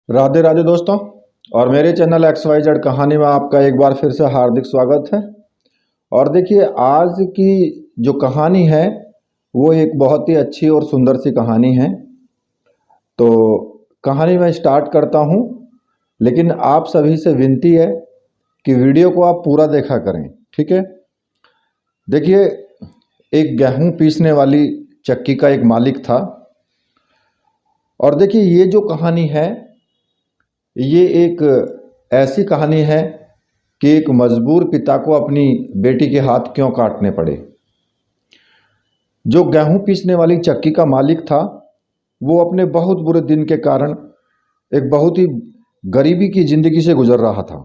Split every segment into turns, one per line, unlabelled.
राधे राधे दोस्तों। और मेरे चैनल XYZ कहानी में आपका एक बार फिर से हार्दिक स्वागत है। और देखिए, आज की जो कहानी है वो एक बहुत ही अच्छी और सुंदर सी कहानी है। तो कहानी मैं स्टार्ट करता हूँ, लेकिन आप सभी से विनती है कि वीडियो को आप पूरा देखा करें, ठीक है। देखिए, एक गेहूं पीसने वाली चक्की का एक मालिक था। और देखिए, ये जो कहानी है ये एक ऐसी कहानी है कि एक मजबूर पिता को अपनी बेटी के हाथ क्यों काटने पड़े। जो गेहूं पीसने वाली चक्की का मालिक था वो अपने बहुत बुरे दिन के कारण एक बहुत ही गरीबी की ज़िंदगी से गुजर रहा था,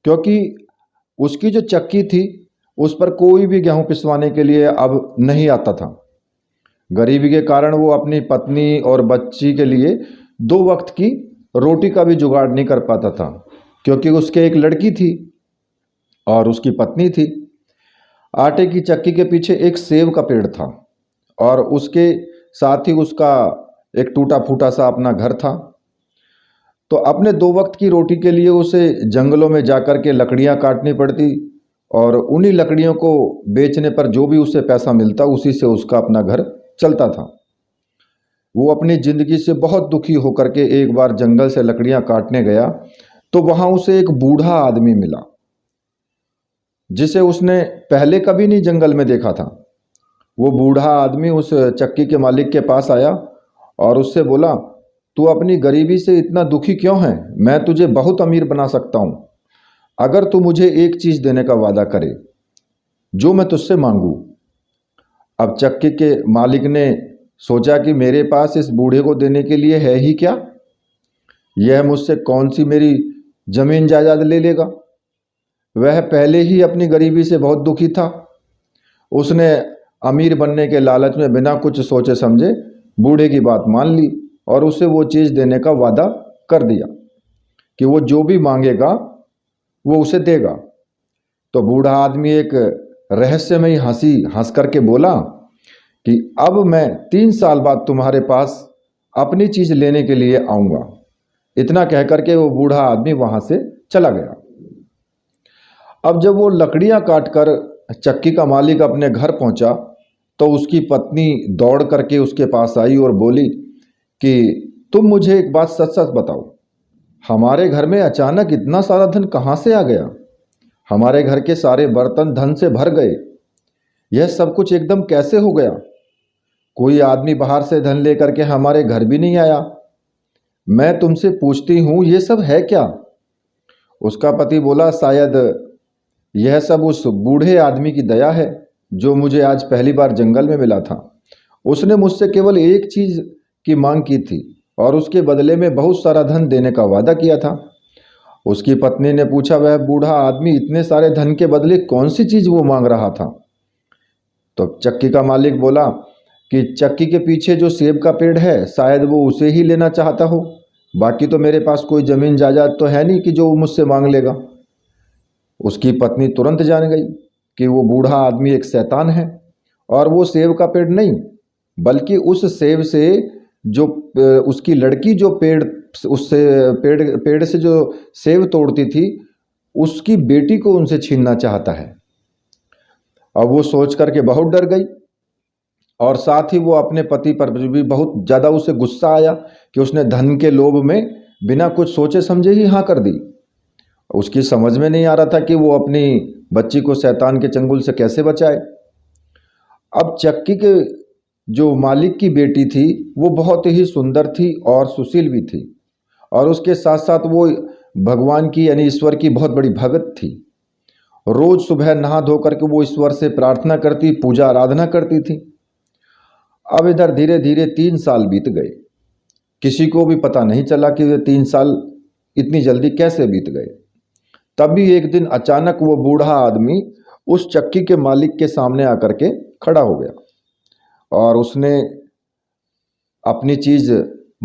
क्योंकि उसकी जो चक्की थी उस पर कोई भी गेहूं पिसवाने के लिए अब नहीं आता था। गरीबी के कारण वो अपनी पत्नी और बच्ची के लिए 2 वक्त की रोटी का भी जुगाड़ नहीं कर पाता था, क्योंकि उसके एक लड़की थी और उसकी पत्नी थी। आटे की चक्की के पीछे एक सेब का पेड़ था और उसके साथ ही उसका एक टूटा फूटा सा अपना घर था। तो अपने 2 वक्त की रोटी के लिए उसे जंगलों में जाकर के लकड़ियां काटनी पड़ती और उन्हीं लकड़ियों को बेचने पर जो भी उसे पैसा मिलता उसी से उसका अपना घर चलता था। वो अपनी ज़िंदगी से बहुत दुखी होकर के एक बार जंगल से लकड़ियां काटने गया तो वहाँ उसे एक बूढ़ा आदमी मिला, जिसे उसने पहले कभी नहीं जंगल में देखा था। वो बूढ़ा आदमी उस चक्की के मालिक के पास आया और उससे बोला, तू अपनी गरीबी से इतना दुखी क्यों है? मैं तुझे बहुत अमीर बना सकता हूँ अगर तू मुझे एक चीज़ देने का वादा करे, जो मैं तुझसे मांगू। अब चक्की के मालिक ने सोचा कि मेरे पास इस बूढ़े को देने के लिए है ही क्या, यह मुझसे कौन सी मेरी जमीन जायदाद ले लेगा। वह पहले ही अपनी गरीबी से बहुत दुखी था। उसने अमीर बनने के लालच में बिना कुछ सोचे समझे बूढ़े की बात मान ली और उसे वो चीज़ देने का वादा कर दिया कि वो जो भी मांगेगा वो उसे देगा। तो बूढ़ा आदमी एक रहस्यमयी हंसी हंस करके बोला कि अब मैं 3 साल बाद तुम्हारे पास अपनी चीज़ लेने के लिए आऊँगा। इतना कह करके वो बूढ़ा आदमी वहाँ से चला गया। अब जब वो लकड़ियाँ काट कर चक्की का मालिक अपने घर पहुँचा तो उसकी पत्नी दौड़ करके उसके पास आई और बोली कि तुम मुझे एक बात सच सच बताओ, हमारे घर में अचानक इतना सारा धन कहाँ से आ गया? हमारे घर के सारे बर्तन धन से भर गए, यह सब कुछ एकदम कैसे हो गया? कोई आदमी बाहर से धन लेकर के हमारे घर भी नहीं आया। मैं तुमसे पूछती हूँ, ये सब है क्या? उसका पति बोला, शायद यह सब उस बूढ़े आदमी की दया है जो मुझे आज पहली बार जंगल में मिला था। उसने मुझसे केवल एक चीज़ की मांग की थी और उसके बदले में बहुत सारा धन देने का वादा किया था। उसकी पत्नी ने पूछा, वह बूढ़ा आदमी इतने सारे धन के बदले कौन सी चीज़ वो मांग रहा था? तो चक्की का मालिक बोला कि चक्की के पीछे जो सेब का पेड़ है शायद वो उसे ही लेना चाहता हो, बाकी तो मेरे पास कोई ज़मीन जायदाद तो है नहीं कि जो वो मुझसे मांग लेगा। उसकी पत्नी तुरंत जान गई कि वो बूढ़ा आदमी एक शैतान है और वो सेब का पेड़ नहीं बल्कि उस सेब से जो उसकी लड़की जो पेड़ उससे पेड़ से जो सेब तोड़ती थी उसकी बेटी को उनसे छीनना चाहता है। अब वो सोच करके बहुत डर गई और साथ ही वो अपने पति पर भी बहुत ज़्यादा उसे गुस्सा आया कि उसने धन के लोभ में बिना कुछ सोचे समझे ही हाँ कर दी। उसकी समझ में नहीं आ रहा था कि वो अपनी बच्ची को शैतान के चंगुल से कैसे बचाए। अब चक्की के जो मालिक की बेटी थी वो बहुत ही सुंदर थी और सुशील भी थी और उसके साथ साथ वो भगवान की यानी ईश्वर की बहुत बड़ी भगत थी। रोज सुबह नहा धो करके वो ईश्वर से प्रार्थना करती, पूजा आराधना करती थी। अब इधर धीरे धीरे 3 साल बीत गए। किसी को भी पता नहीं चला कि ये 3 साल इतनी जल्दी कैसे बीत गए। तभी एक दिन अचानक वो बूढ़ा आदमी उस चक्की के मालिक के सामने आकर के खड़ा हो गया और उसने अपनी चीज़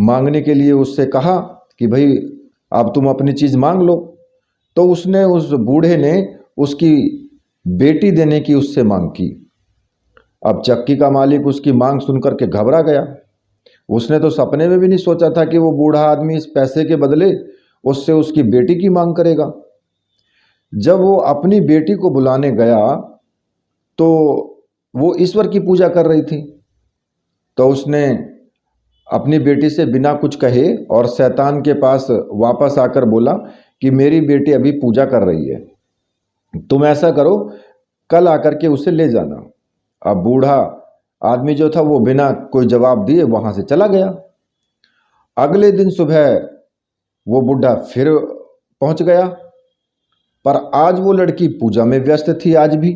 मांगने के लिए उससे कहा कि भाई अब तुम अपनी चीज़ मांग लो। तो उसने उस बूढ़े ने उसकी बेटी देने की उससे मांग की। अब चक्की का मालिक उसकी मांग सुनकर के घबरा गया। उसने तो सपने में भी नहीं सोचा था कि वो बूढ़ा आदमी इस पैसे के बदले उससे उसकी बेटी की मांग करेगा। जब वो अपनी बेटी को बुलाने गया तो वो ईश्वर की पूजा कर रही थी, तो उसने अपनी बेटी से बिना कुछ कहे और शैतान के पास वापस आकर बोला कि मेरी बेटी अभी पूजा कर रही है, तुम ऐसा करो कल आकर के उसे ले जाना। अब बूढ़ा आदमी जो था वो बिना कोई जवाब दिए वहां से चला गया। अगले दिन सुबह वो बूढ़ा फिर पहुंच गया, पर आज वो लड़की पूजा में व्यस्त थी आज भी,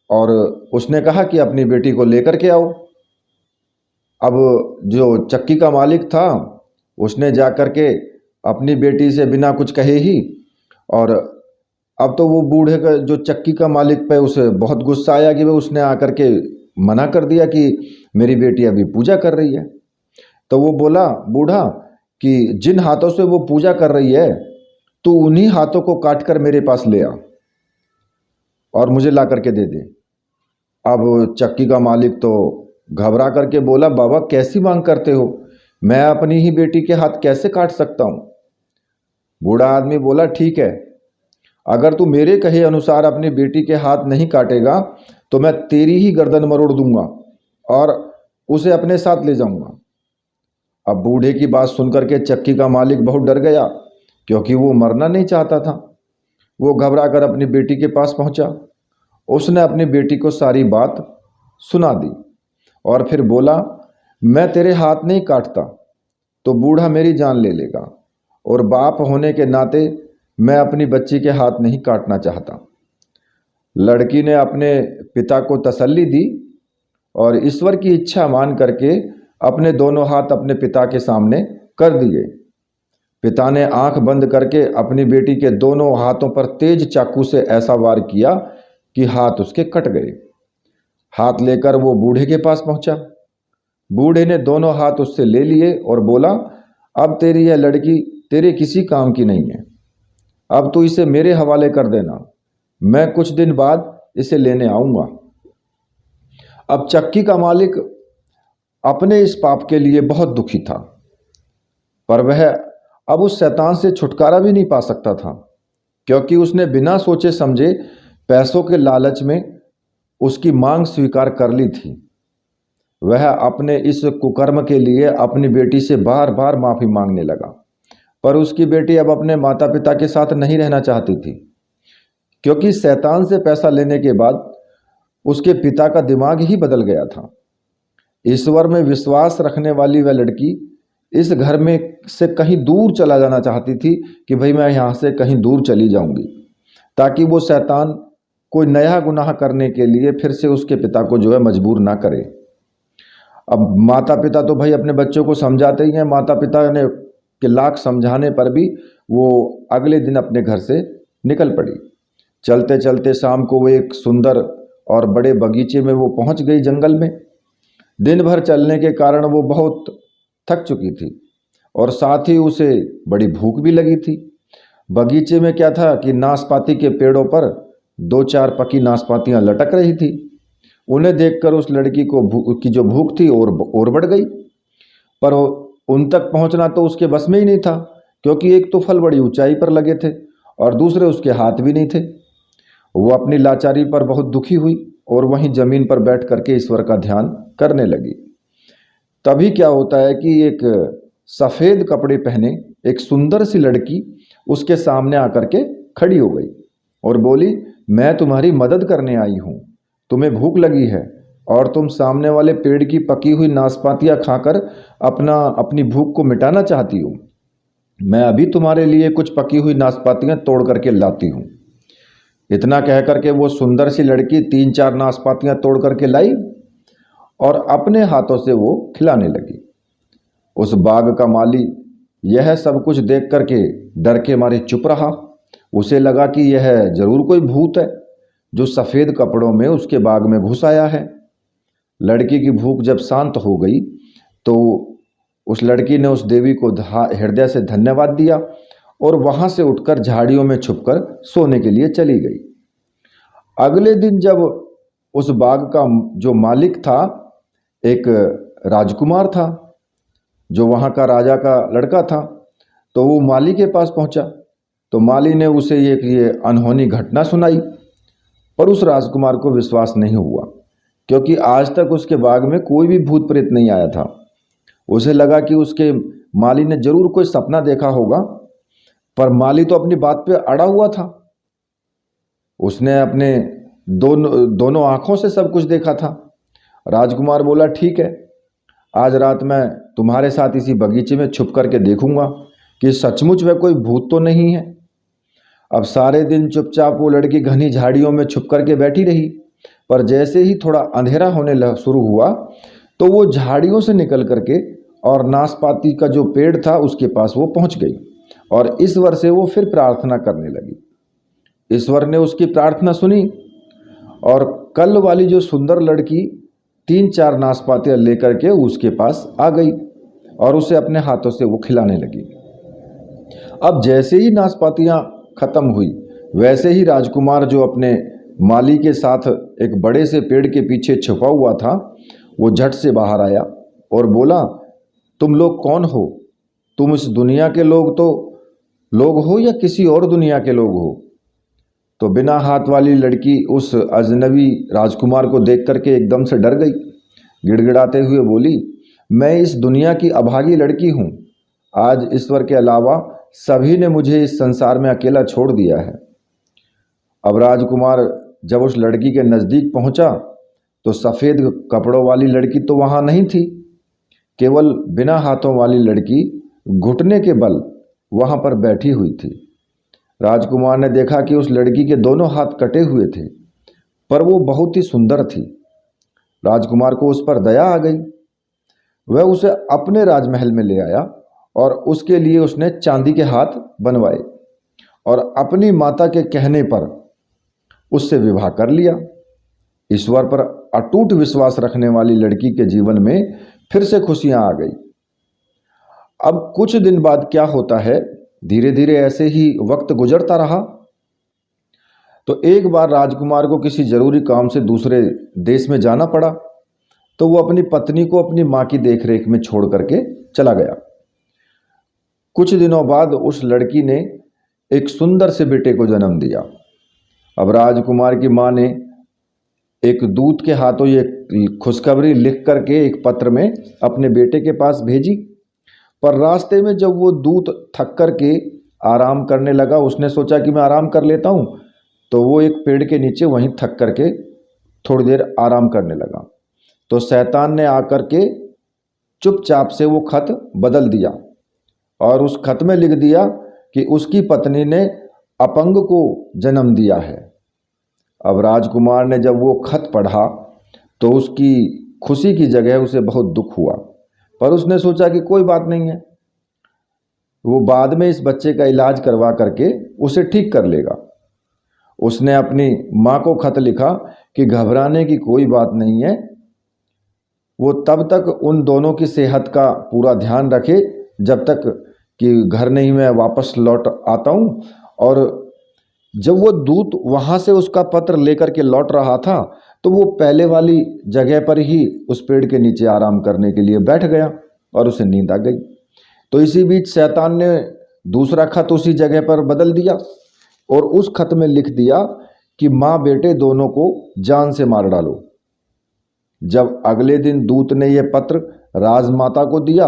और उसने कहा कि अपनी बेटी को लेकर के आओ। अब जो चक्की का मालिक था उसने जाकर के अपनी बेटी से बिना कुछ कहे ही, और अब तो वो बूढ़े का जो चक्की का मालिक पे उसे बहुत गुस्सा आया कि वो उसने आकर के मना कर दिया कि मेरी बेटी अभी पूजा कर रही है। तो वो बोला बूढ़ा कि जिन हाथों से वो पूजा कर रही है तू उन्हीं हाथों को काट कर मेरे पास ले आ और मुझे ला करके दे दे। अब चक्की का मालिक तो घबरा करके बोला बाबा कैसी मांग करते हो, मैं अपनी ही बेटी के हाथ कैसे काट सकता हूँ। बूढ़ा आदमी बोला ठीक है, अगर तू मेरे कहे अनुसार अपनी बेटी के हाथ नहीं काटेगा तो मैं तेरी ही गर्दन मरोड़ दूंगा और उसे अपने साथ ले जाऊंगा। अब बूढ़े की बात सुनकर के चक्की का मालिक बहुत डर गया, क्योंकि वो मरना नहीं चाहता था। वो घबरा कर अपनी बेटी के पास पहुंचा, उसने अपनी बेटी को सारी बात सुना दी और फिर बोला मैं तेरे हाथ नहीं काटता तो बूढ़ा मेरी जान ले लेगा, और बाप होने के नाते मैं अपनी बच्ची के हाथ नहीं काटना चाहता। लड़की ने अपने पिता को तसल्ली दी और ईश्वर की इच्छा मान करके अपने दोनों हाथ अपने पिता के सामने कर दिए। पिता ने आंख बंद करके अपनी बेटी के दोनों हाथों पर तेज चाकू से ऐसा वार किया कि हाथ उसके कट गए। हाथ लेकर वो बूढ़े के पास पहुंचा। बूढ़े ने दोनों हाथ उससे ले लिए और बोला अब तेरी यह लड़की तेरे किसी काम की नहीं है, अब तू इसे मेरे हवाले कर देना, मैं कुछ दिन बाद इसे लेने आऊंगा। अब चक्की का मालिक अपने इस पाप के लिए बहुत दुखी था, पर वह अब उस शैतान से छुटकारा भी नहीं पा सकता था, क्योंकि उसने बिना सोचे समझे पैसों के लालच में उसकी मांग स्वीकार कर ली थी। वह अपने इस कुकर्म के लिए अपनी बेटी से बार बार माफी मांगने लगा, पर उसकी बेटी अब अपने माता पिता के साथ नहीं रहना चाहती थी, क्योंकि शैतान से पैसा लेने के बाद उसके पिता का दिमाग ही बदल गया था। ईश्वर में विश्वास रखने वाली वह लड़की इस घर में से कहीं दूर चला जाना चाहती थी कि भाई मैं यहाँ से कहीं दूर चली जाऊंगी, ताकि वो शैतान कोई नया गुनाह करने के लिए फिर से उसके पिता को जो है मजबूर ना करे। अब माता पिता तो भाई अपने बच्चों को समझाते ही हैं, माता पिता ने के लाख समझाने पर भी वो अगले दिन अपने घर से निकल पड़ी। चलते चलते शाम को वो एक सुंदर और बड़े बगीचे में वो पहुंच गई जंगल में। दिन भर चलने के कारण वो बहुत थक चुकी थी और साथ ही उसे बड़ी भूख भी लगी थी। बगीचे में क्या था कि नाशपाती के पेड़ों पर दो चार पकी नाशपातियां लटक रही थी। उन्हें देखकर उस लड़की को की जो भूख थी और बढ़ गई, पर उन तक पहुंचना तो उसके बस में ही नहीं था, क्योंकि एक तो फल बड़ी ऊंचाई पर लगे थे और दूसरे उसके हाथ भी नहीं थे। वो अपनी लाचारी पर बहुत दुखी हुई और वहीं जमीन पर बैठ करके ईश्वर का ध्यान करने लगी। तभी क्या होता है कि एक सफ़ेद कपड़े पहने एक सुंदर सी लड़की उसके सामने आकर के खड़ी हो गई और बोली मैं तुम्हारी मदद करने आई हूँ, तुम्हें भूख लगी है और तुम सामने वाले पेड़ की पकी हुई नाशपातियाँ खाकर अपनी भूख को मिटाना चाहती हो। मैं अभी तुम्हारे लिए कुछ पकी हुई नाशपातियाँ तोड़ करके लाती हूँ। इतना कह करके वो सुंदर सी लड़की 3-4 नाशपातियाँ तोड़ करके लाई और अपने हाथों से वो खिलाने लगी। उस बाग का माली यह सब कुछ देख करके डर के मारे चुप रहा। उसे लगा कि यह जरूर कोई भूत है जो सफ़ेद कपड़ों में उसके बाग में घुस आया है। लड़की की भूख जब शांत हो गई तो उस लड़की ने उस देवी को हृदय से धन्यवाद दिया और वहाँ से उठकर झाड़ियों में छुपकर सोने के लिए चली गई। अगले दिन जब उस बाग का जो मालिक था एक राजकुमार था जो वहाँ का राजा का लड़का था, तो वो माली के पास पहुँचा। तो माली ने उसे ये अनहोनी घटना सुनाई, पर उस राजकुमार को विश्वास नहीं हुआ, क्योंकि आज तक उसके बाग में कोई भी भूत प्रेत नहीं आया था। उसे लगा कि उसके माली ने जरूर कोई सपना देखा होगा, पर माली तो अपनी बात पे अड़ा हुआ था। उसने अपने दोनों आंखों से सब कुछ देखा था। राजकुमार बोला, ठीक है, आज रात मैं तुम्हारे साथ इसी बगीचे में छुप करके देखूंगा कि सचमुच वह कोई भूत तो नहीं है। अब सारे दिन चुपचाप वो लड़की घनी झाड़ियों में छुप करके बैठी रही, पर जैसे ही थोड़ा अंधेरा होने शुरू हुआ तो वो झाड़ियों से निकल करके और नाशपाती का जो पेड़ था उसके पास वो पहुंच गई, और ईश्वर से वो फिर प्रार्थना करने लगी। ईश्वर ने उसकी प्रार्थना सुनी और कल वाली जो सुंदर लड़की 3-4 नाशपातियाँ लेकर के उसके पास आ गई और उसे अपने हाथों से वो खिलाने लगी। अब जैसे ही नाशपातियाँ खत्म हुई, वैसे ही राजकुमार जो अपने माली के साथ एक बड़े से पेड़ के पीछे छुपा हुआ था, वो झट से बाहर आया और बोला, तुम लोग कौन हो? तुम इस दुनिया के लोग हो या किसी और दुनिया के लोग हो? तो बिना हाथ वाली लड़की उस अजनबी राजकुमार को देख करके एकदम से डर गई। गिड़गिड़ाते हुए बोली, मैं इस दुनिया की अभागी लड़की हूँ। आज ईश्वर के अलावा सभी ने मुझे इस संसार में अकेला छोड़ दिया है। अब राजकुमार जब उस लड़की के नज़दीक पहुंचा तो सफ़ेद कपड़ों वाली लड़की तो वहाँ नहीं थी, केवल बिना हाथों वाली लड़की घुटने के बल वहाँ पर बैठी हुई थी। राजकुमार ने देखा कि उस लड़की के दोनों हाथ कटे हुए थे, पर वो बहुत ही सुंदर थी। राजकुमार को उस पर दया आ गई। वह उसे अपने राजमहल में ले आया और उसके लिए उसने चांदी के हाथ बनवाए और अपनी माता के कहने पर उससे विवाह कर लिया। ईश्वर पर अटूट विश्वास रखने वाली लड़की के जीवन में फिर से खुशियां आ गई। अब कुछ दिन बाद क्या होता है, धीरे धीरे ऐसे ही वक्त गुजरता रहा। तो एक बार राजकुमार को किसी जरूरी काम से दूसरे देश में जाना पड़ा, तो वो अपनी पत्नी को अपनी माँ की देखरेख में छोड़ करके चला गया। कुछ दिनों बाद उस लड़की ने एक सुंदर से बेटे को जन्म दिया। अब राजकुमार की माँ ने एक दूत के हाथों ये खुशखबरी लिख करके एक पत्र में अपने बेटे के पास भेजी, पर रास्ते में जब वो दूत थक करके आराम करने लगा, उसने सोचा कि मैं आराम कर लेता हूँ, तो वो एक पेड़ के नीचे वहीं थक करके थोड़ी देर आराम करने लगा। तो शैतान ने आकर के चुपचाप से वो खत बदल दिया और उस खत में लिख दिया कि उसकी पत्नी ने अपंग को जन्म दिया है। अब राजकुमार ने जब वो खत पढ़ा तो उसकी खुशी की जगह उसे बहुत दुख हुआ, पर उसने सोचा कि कोई बात नहीं है, वो बाद में इस बच्चे का इलाज करवा करके उसे ठीक कर लेगा। उसने अपनी माँ को खत लिखा कि घबराने की कोई बात नहीं है, वो तब तक उन दोनों की सेहत का पूरा ध्यान रखे जब तक कि घर नहीं मैं वापस लौट आता हूँ। और जब वो दूत वहाँ से उसका पत्र लेकर के लौट रहा था तो वो पहले वाली जगह पर ही उस पेड़ के नीचे आराम करने के लिए बैठ गया और उसे नींद आ गई। तो इसी बीच शैतान ने दूसरा खत उसी जगह पर बदल दिया और उस खत में लिख दिया कि माँ बेटे दोनों को जान से मार डालो। जब अगले दिन दूत ने यह पत्र राजमाता को दिया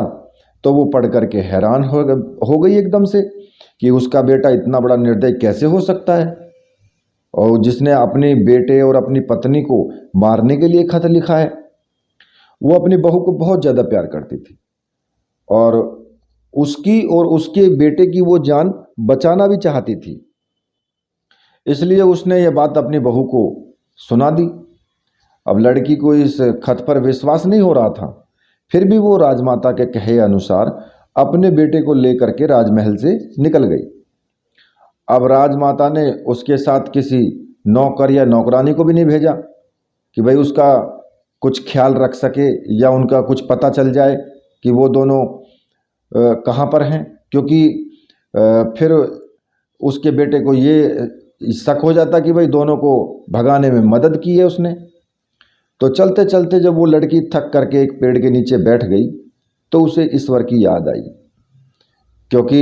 तो वो पढ़ करके हैरान हो गई एकदम से कि उसका बेटा इतना बड़ा निर्दयी कैसे हो सकता है, और जिसने अपने बेटे और अपनी पत्नी को मारने के लिए खत लिखा है। वो अपनी बहू को बहुत ज़्यादा प्यार करती थी और उसकी और उसके बेटे की वो जान बचाना भी चाहती थी, इसलिए उसने ये बात अपनी बहू को सुना दी। अब लड़की को इस खत पर विश्वास नहीं हो रहा था, फिर भी वो राजमाता के कहे अनुसार अपने बेटे को लेकर के राजमहल से निकल गई। अब राजमाता ने उसके साथ किसी नौकर या नौकरानी को भी नहीं भेजा कि भाई उसका कुछ ख्याल रख सके या उनका कुछ पता चल जाए कि वो दोनों कहाँ पर हैं, क्योंकि फिर उसके बेटे को ये शक हो जाता कि भाई दोनों को भगाने में मदद की है उसने। तो चलते चलते जब वो लड़की थक करके एक पेड़ के नीचे बैठ गई तो उसे ईश्वर की याद आई, क्योंकि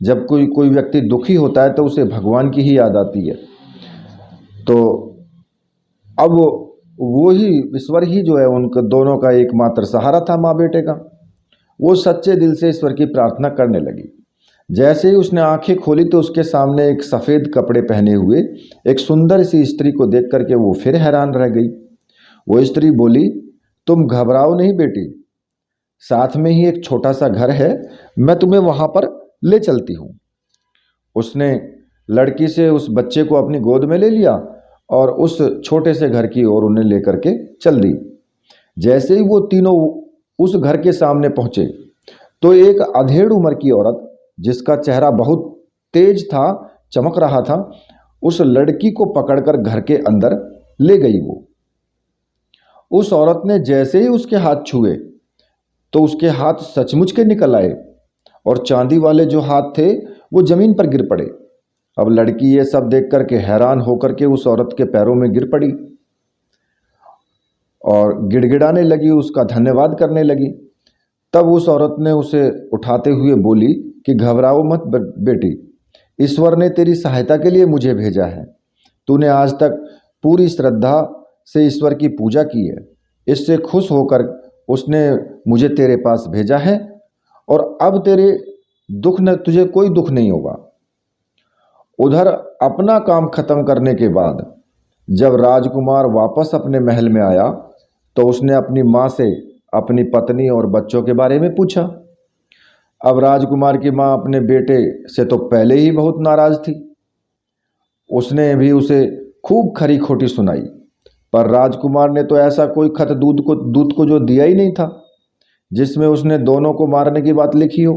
जब कोई कोई व्यक्ति दुखी होता है तो उसे भगवान की ही याद आती है। तो अब वो ही ईश्वर ही जो है उनके दोनों का एकमात्र सहारा था, माँ बेटे का। वो सच्चे दिल से ईश्वर की प्रार्थना करने लगी। जैसे ही उसने आंखें खोली तो उसके सामने एक सफ़ेद कपड़े पहने हुए एक सुंदर सी स्त्री को देख करके वो फिर हैरान रह गई। वो स्त्री बोली, तुम घबराओ नहीं बेटी, साथ में ही एक छोटा सा घर है, मैं तुम्हें वहाँ पर ले चलती हूँ। उसने लड़की से उस बच्चे को अपनी गोद में ले लिया और उस छोटे से घर की ओर उन्हें लेकर के चल दी। जैसे ही वो तीनों उस घर के सामने पहुँचे तो एक अधेड़ उम्र की औरत, जिसका चेहरा बहुत तेज था, चमक रहा था, उस लड़की को पकड़कर घर के अंदर ले गई। वो उस औरत ने जैसे ही उसके हाथ छुए तो उसके हाथ सचमुच के निकल आए और चांदी वाले जो हाथ थे वो जमीन पर गिर पड़े। अब लड़की ये सब देख करके हैरान होकर के उस औरत के पैरों में गिर पड़ी और गिड़गिड़ाने लगी, उसका धन्यवाद करने लगी। तब उस औरत ने उसे उठाते हुए बोली कि घबराओ मत बेटी, ईश्वर ने तेरी सहायता के लिए मुझे भेजा है। तूने आज तक पूरी श्रद्धा से ईश्वर की पूजा की है, इससे खुश होकर उसने मुझे तेरे पास भेजा है और अब तेरे तुझे कोई दुख नहीं होगा। उधर अपना काम खत्म करने के बाद जब राजकुमार वापस अपने महल में आया तो उसने अपनी माँ से अपनी पत्नी और बच्चों के बारे में पूछा। अब राजकुमार की माँ अपने बेटे से तो पहले ही बहुत नाराज थी। उसने भी उसे खूब खरी खोटी सुनाई, पर राजकुमार ने तो ऐसा कोई खत दूत को जो दिया ही नहीं था जिसमें उसने दोनों को मारने की बात लिखी हो।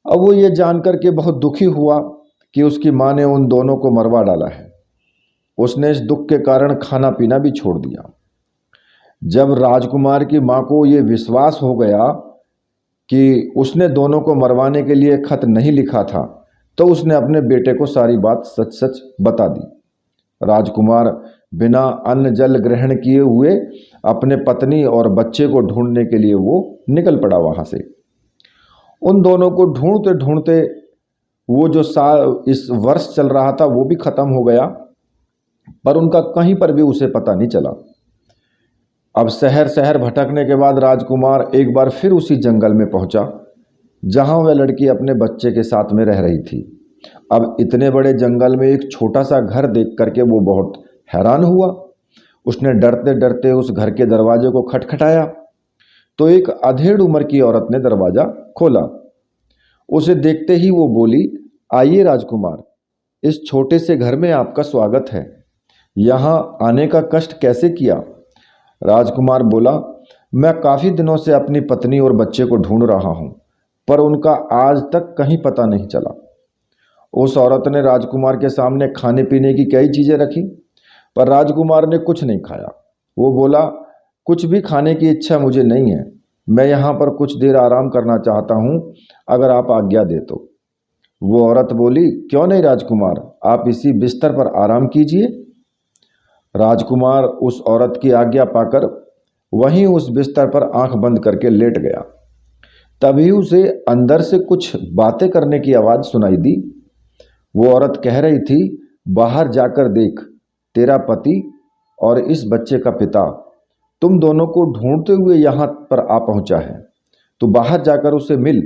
अब वो ये जानकर के बहुत दुखी हुआ कि उसकी माँ ने उन दोनों को मरवा डाला है। उसने इस दुख के कारण खाना पीना भी छोड़ दिया। जब राजकुमार की माँ को ये विश्वास हो गया कि उसने दोनों को मरवाने के लिए खत नहीं लिखा था तो उसने अपने बेटे को सारी बात सच सच बता दी। राजकुमार बिना अन्न जल ग्रहण किए हुए अपने पत्नी और बच्चे को ढूंढने के लिए वो निकल पड़ा वहाँ से। उन दोनों को ढूंढते ढूंढते वो जो साल इस वर्ष चल रहा था वो भी ख़त्म हो गया, पर उनका कहीं पर भी उसे पता नहीं चला। अब शहर शहर भटकने के बाद राजकुमार एक बार फिर उसी जंगल में पहुंचा जहां वह लड़की अपने बच्चे के साथ में रह रही थी। अब इतने बड़े जंगल में एक छोटा सा घर देख करके वो बहुत हैरान हुआ। उसने डरते डरते उस घर के दरवाजे को खटखटाया तो एक अधेड़ उम्र की औरत ने दरवाज़ा खोला। उसे देखते ही वो बोली, आइए राजकुमार, इस छोटे से घर में आपका स्वागत है। यहाँ आने का कष्ट कैसे किया? राजकुमार बोला, मैं काफ़ी दिनों से अपनी पत्नी और बच्चे को ढूंढ रहा हूँ, पर उनका आज तक कहीं पता नहीं चला। उस औरत ने राजकुमार के सामने खाने पीने की कई चीज़ें रखी, पर राजकुमार ने कुछ नहीं खाया। वो बोला, कुछ भी खाने की इच्छा मुझे नहीं है, मैं यहाँ पर कुछ देर आराम करना चाहता हूँ, अगर आप आज्ञा दे तो। वो औरत बोली, क्यों नहीं राजकुमार, आप इसी बिस्तर पर आराम कीजिए। राजकुमार उस औरत की आज्ञा पाकर वहीं उस बिस्तर पर आंख बंद करके लेट गया। तभी उसे अंदर से कुछ बातें करने की आवाज़ सुनाई दी। वो औरत कह रही थी, बाहर जाकर देख, तेरा पति और इस बच्चे का पिता तुम दोनों को ढूंढते हुए यहाँ पर आ पहुँचा है, तो बाहर जाकर उसे मिल।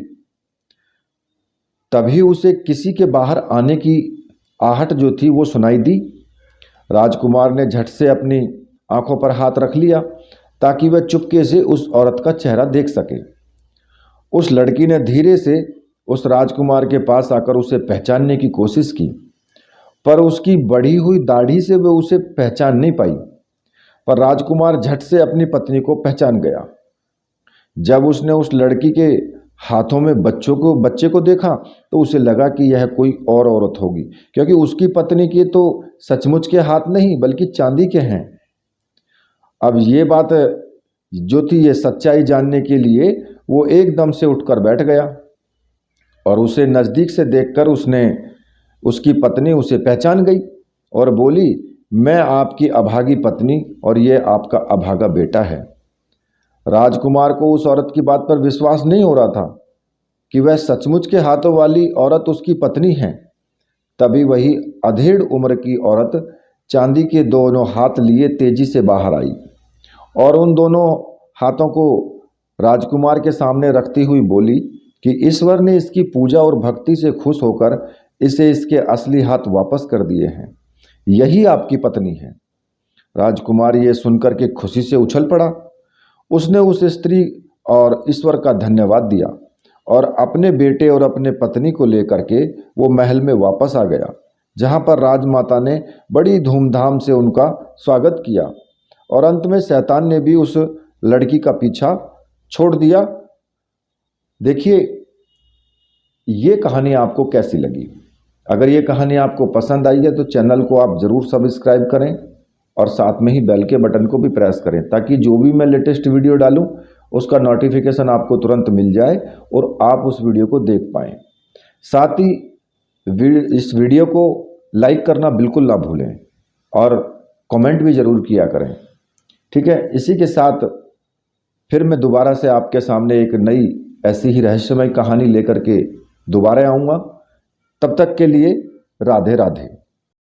तभी उसे किसी के बाहर आने की आहट जो थी वो सुनाई दी। राजकुमार ने झट से अपनी आंखों पर हाथ रख लिया ताकि वह चुपके से उस औरत का चेहरा देख सके। उस लड़की ने धीरे से उस राजकुमार के पास आकर उसे पहचानने की कोशिश की, पर उसकी बढ़ी हुई दाढ़ी से वह उसे पहचान नहीं पाई। पर राजकुमार झट से अपनी पत्नी को पहचान गया। जब उसने उस लड़की के हाथों में बच्चे को देखा तो उसे लगा कि यह कोई और औरत होगी, क्योंकि उसकी पत्नी के तो सचमुच के हाथ नहीं बल्कि चांदी के हैं। अब ये बात जो थी, ये सच्चाई जानने के लिए वो एकदम से उठकर बैठ गया और उसे नज़दीक से देखकर उसकी पत्नी उसे पहचान गई और बोली, मैं आपकी अभागी पत्नी और ये आपका अभागा बेटा है। राजकुमार को उस औरत की बात पर विश्वास नहीं हो रहा था कि वह सचमुच के हाथों वाली औरत उसकी पत्नी है। तभी वही अधेड़ उम्र की औरत चांदी के दोनों हाथ लिए तेजी से बाहर आई और उन दोनों हाथों को राजकुमार के सामने रखती हुई बोली कि ईश्वर ने इसकी पूजा और भक्ति से खुश होकर इसे इसके असली हाथ वापस कर दिए हैं। यही आपकी पत्नी है। राजकुमार ये सुनकर के खुशी से उछल पड़ा। उसने उस स्त्री और ईश्वर का धन्यवाद दिया और अपने बेटे और अपने पत्नी को लेकर के वो महल में वापस आ गया, जहाँ पर राजमाता ने बड़ी धूमधाम से उनका स्वागत किया और अंत में शैतान ने भी उस लड़की का पीछा छोड़ दिया। देखिए, ये कहानी आपको कैसी लगी? अगर ये कहानी आपको पसंद आई है तो चैनल को आप ज़रूर सब्सक्राइब करें और साथ में ही बेल के बटन को भी प्रेस करें, ताकि जो भी मैं लेटेस्ट वीडियो डालूं उसका नोटिफिकेशन आपको तुरंत मिल जाए और आप उस वीडियो को देख पाएँ। साथ ही इस वीडियो को लाइक करना बिल्कुल ना भूलें और कमेंट भी ज़रूर किया करें। ठीक है, इसी के साथ फिर मैं दोबारा से आपके सामने एक नई ऐसी ही रहस्यमय कहानी लेकर के दोबारा आऊँगा। तब तक के लिए राधे राधे।